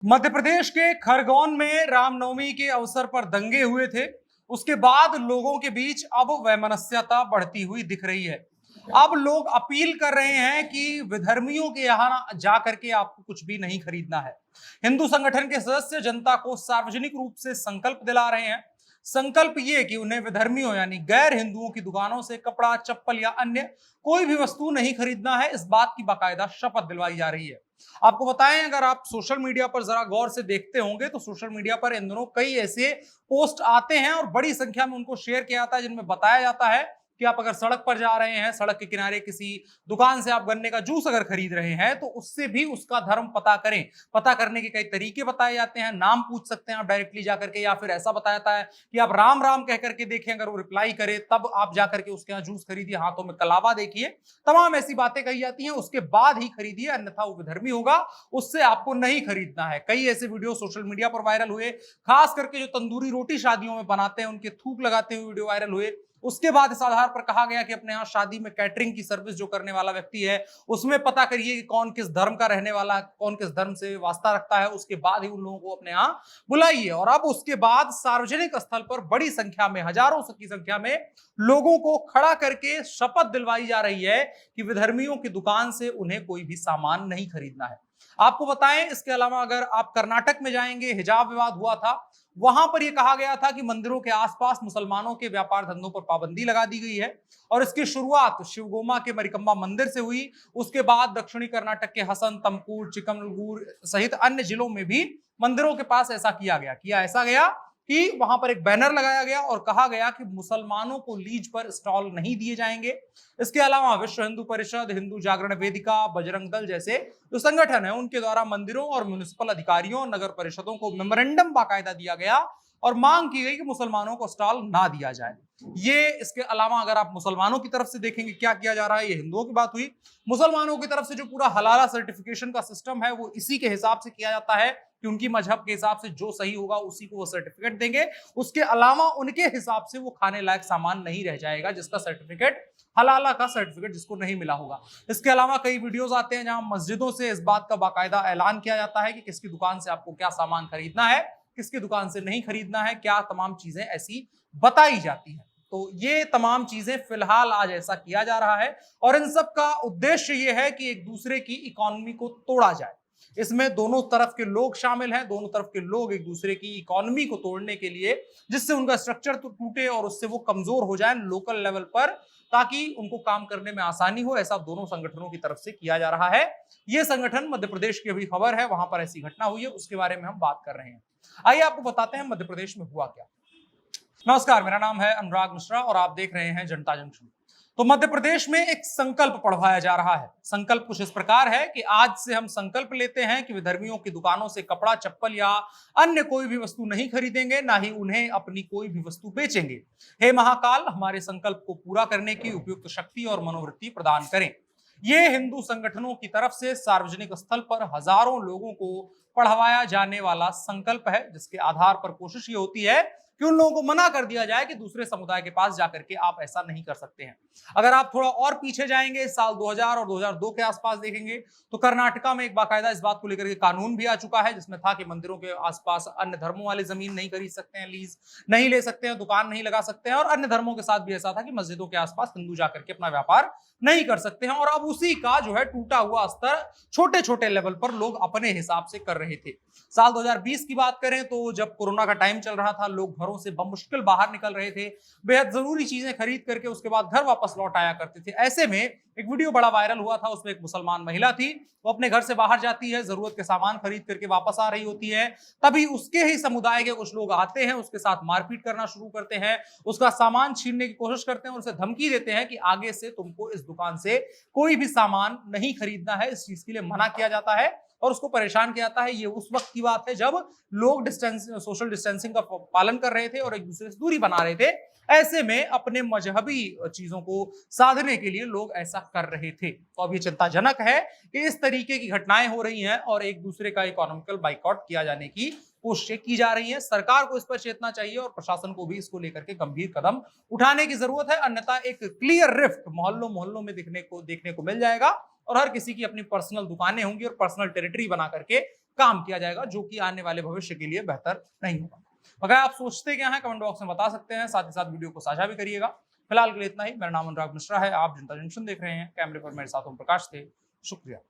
मध्य प्रदेश के खरगोन में रामनवमी के अवसर पर दंगे हुए थे। उसके बाद लोगों के बीच अब वैमनस्यता बढ़ती हुई दिख रही है। अब लोग अपील कर रहे हैं कि विधर्मियों के यहाँ जाकर के आपको कुछ भी नहीं खरीदना है। हिंदू संगठन के सदस्य जनता को सार्वजनिक रूप से संकल्प दिला रहे हैं। संकल्प ये कि उन्हें विधर्मियों यानी गैर हिंदुओं की दुकानों से कपड़ा, चप्पल या अन्य कोई भी वस्तु नहीं खरीदना है। इस बात की बाकायदा शपथ दिलवाई जा रही है। आपको बताएं, अगर आप सोशल मीडिया पर जरा गौर से देखते होंगे तो सोशल मीडिया पर इन दिनों कई ऐसे पोस्ट आते हैं और बड़ी संख्या में उनको शेयर किया जाता है, जिनमें बताया जाता है कि आप अगर सड़क पर जा रहे हैं, सड़क के किनारे किसी दुकान से आप गन्ने का जूस अगर खरीद रहे हैं तो उससे भी उसका धर्म पता करें। पता करने के कई तरीके बताए जाते हैं। नाम पूछ सकते हैं आप डायरेक्टली जाकर के, या फिर ऐसा बताया जाता है कि आप राम राम कह करके देखें, अगर वो रिप्लाई करे तब आप जाकर के उसके यहाँ जूस खरीदिए, हाथों में कलावा देखिए। तमाम ऐसी बातें कही जाती हैं, उसके बाद ही खरीदिए, अन्यथा वो विधर्मी होगा, उससे आपको नहीं खरीदना है। कई ऐसे वीडियो सोशल मीडिया पर वायरल हुए, खास करके जो तंदूरी रोटी शादियों में बनाते हैं उनके थूक लगाते हुए वीडियो वायरल हुए। उसके बाद इस आधार पर कहा गया कि अपने यहाँ शादी में कैटरिंग की सर्विस जो करने वाला व्यक्ति है उसमें पता करिए कि कौन किस धर्म का रहने वाला, कौन किस धर्म से वास्ता रखता है, उसके बाद ही उन लोगों को अपने यहाँ बुलाइए। और अब उसके बाद सार्वजनिक स्थल पर बड़ी संख्या में, हजारों की संख्या में लोगों को खड़ा करके शपथ दिलवाई जा रही है कि विधर्मियों की दुकान से उन्हें कोई भी सामान नहीं खरीदना है। आपको बताएं, इसके अलावा अगर आप कर्नाटक में जाएंगे, हिजाब विवाद हुआ था, वहां पर यह कहा गया था कि मंदिरों के आसपास मुसलमानों के व्यापार धंधों पर पाबंदी लगा दी गई है। और इसकी शुरुआत शिवगोमा के मरिकम्बा मंदिर से हुई। उसके बाद दक्षिणी कर्नाटक के हसन, तमकूर, चिकमगलूर सहित अन्य जिलों में भी मंदिरों के पास ऐसा किया ऐसा गया कि वहां पर एक बैनर लगाया गया और कहा गया कि मुसलमानों को लीज पर स्टॉल नहीं दिए जाएंगे। इसके अलावा विश्व हिंदू परिषद, हिंदू जागरण वेदिका, बजरंग दल जैसे जो संगठन है उनके द्वारा मंदिरों और म्युनिसिपल अधिकारियों, नगर परिषदों को मेमोरेंडम बाकायदा दिया गया और मांग की गई कि मुसलमानों को स्टॉल ना दिया जाए। ये इसके अलावा अगर आप मुसलमानों की तरफ से देखेंगे क्या किया जा रहा है, ये हिंदुओं की बात हुई। मुसलमानों की तरफ से जो पूरा हलाला सर्टिफिकेशन का सिस्टम है वो इसी के हिसाब से किया जाता है कि उनकी मजहब के हिसाब से जो सही होगा उसी को वो सर्टिफिकेट देंगे। उसके अलावा उनके हिसाब से वो खाने लायक सामान नहीं रह जाएगा जिसका सर्टिफिकेट, हलाला का सर्टिफिकेट जिसको नहीं मिला होगा। इसके अलावा कई वीडियोस आते हैं जहां मस्जिदों से इस बात का बाकायदा ऐलान किया जाता है कि किसकी दुकान से आपको क्या सामान खरीदना है, किसकी दुकान से नहीं खरीदना है, क्या तमाम चीजें ऐसी बताई जाती हैं। तो ये तमाम चीजें फिलहाल आज ऐसा किया जा रहा है और इन सब का उद्देश्य ये है कि एक दूसरे की इकोनॉमी को तोड़ा जाए। इसमें दोनों तरफ के लोग शामिल हैं, दोनों तरफ के लोग एक दूसरे की इकोनॉमी को तोड़ने के लिए, जिससे उनका स्ट्रक्चर तो टूटे और उससे वो कमजोर हो जाए लोकल लेवल पर, ताकि उनको काम करने में आसानी हो, ऐसा दोनों संगठनों की तरफ से किया जा रहा है। ये संगठन मध्य प्रदेश की अभी खबर है, वहां पर ऐसी घटना हुई है, उसके बारे में हम बात कर रहे हैं। आइए आपको बताते हैं मध्य प्रदेश में हुआ क्या। नमस्कार, मेरा नाम है अनुराग मिश्रा और आप देख रहे हैं जनता जंक्शन। तो मध्य प्रदेश में एक संकल्प पढ़वाया जा रहा है। संकल्प कुछ इस प्रकार है कि आज से हम संकल्प लेते हैं कि विधर्मियों की दुकानों से कपड़ा, चप्पल या अन्य कोई भी वस्तु नहीं खरीदेंगे, ना ही उन्हें अपनी कोई भी वस्तु बेचेंगे। हे महाकाल, हमारे संकल्प को पूरा करने की उपयुक्त शक्ति और मनोवृत्ति प्रदान करें। ये हिंदू संगठनों की तरफ से सार्वजनिक स्थल पर हजारों लोगों को पढ़वाया जाने वाला संकल्प है, जिसके आधार पर कोशिश ये होती है कि उन लोगों को मना कर दिया जाए कि दूसरे समुदाय के पास जाकर के आप ऐसा नहीं कर सकते हैं। अगर आप थोड़ा और पीछे जाएंगे, साल 2000 और 2002 के आसपास देखेंगे, तो कर्नाटका में एक बाकायदा इस बात को लेकर के कानून भी आ चुका है, जिसमें था कि मंदिरों के आसपास अन्य धर्मों वाले जमीन नहीं खरीद सकते हैं, लीज नहीं ले सकते हैं, दुकान नहीं लगा सकते हैं। और अन्य धर्मों के साथ भी ऐसा था कि मस्जिदों के आसपास हिंदू जाकर के अपना व्यापार नहीं कर सकते हैं। और अब उसी का जो है टूटा हुआ स्तर छोटे छोटे लेवल पर लोग अपने हिसाब से कर रहे थे। साल 2020 की बात करें तो जब कोरोना का टाइम चल रहा था, लोग घरों से बमुश्किल बाहर निकल रहे थे, बेहद जरूरी चीजें खरीद करके उसके बाद घर वापस लौट आया करते थे। ऐसे में एक वीडियो बड़ा वायरल हुआ था, उसमें एक मुसलमान महिला थी, वो अपने घर से बाहर जाती है, जरूरत के सामान खरीद करके वापस आ रही होती है। तभी उसके ही समुदाय के कुछ लोग आते हैं, उसके साथ मारपीट करना शुरू करते हैं, उसका सामान छीनने की कोशिश करते हैं और उसे धमकी देते हैं कि आगे से तुमको इस दुकान से कोई भी सामान नहीं खरीदना है। इस चीज के लिए मना किया जाता है और उसको परेशान किया जाता है। ये उस वक्त की बात है जब लोग सोशल डिस्टेंसिंग का पालन कर रहे थे और एक दूसरे से दूरी बना रहे थे। ऐसे में अपने मजहबी चीजों को साधने के लिए लोग ऐसा कर रहे थे। तो अब ये चिंताजनक है कि इस तरीके की घटनाएं हो रही हैं और एक दूसरे का इकोनॉमिकल बाइकआउट किया जाने की कोशिशें की जा रही हैं। सरकार को इस पर चेतना चाहिए और प्रशासन को भी इसको लेकर के गंभीर कदम उठाने की जरूरत है, अन्यथा एक क्लियर रिफ्ट मोहल्लों मोहल्लों में देखने को मिल जाएगा और हर किसी की अपनी पर्सनल दुकानें होंगी और पर्सनल टेरिटरी बना करके काम किया जाएगा, जो कि आने वाले भविष्य के लिए बेहतर नहीं होगा। अगर आप सोचते क्या हैं कमेंट बॉक्स में बता सकते हैं, साथ ही साथ वीडियो को साझा भी करिएगा। फिलहाल के लिए इतना ही। मेरा नाम अनुराग मिश्रा है, आप जनता जंक्शन देख रहे हैं। कैमरे पर मेरे साथ ओम प्रकाश थे। शुक्रिया।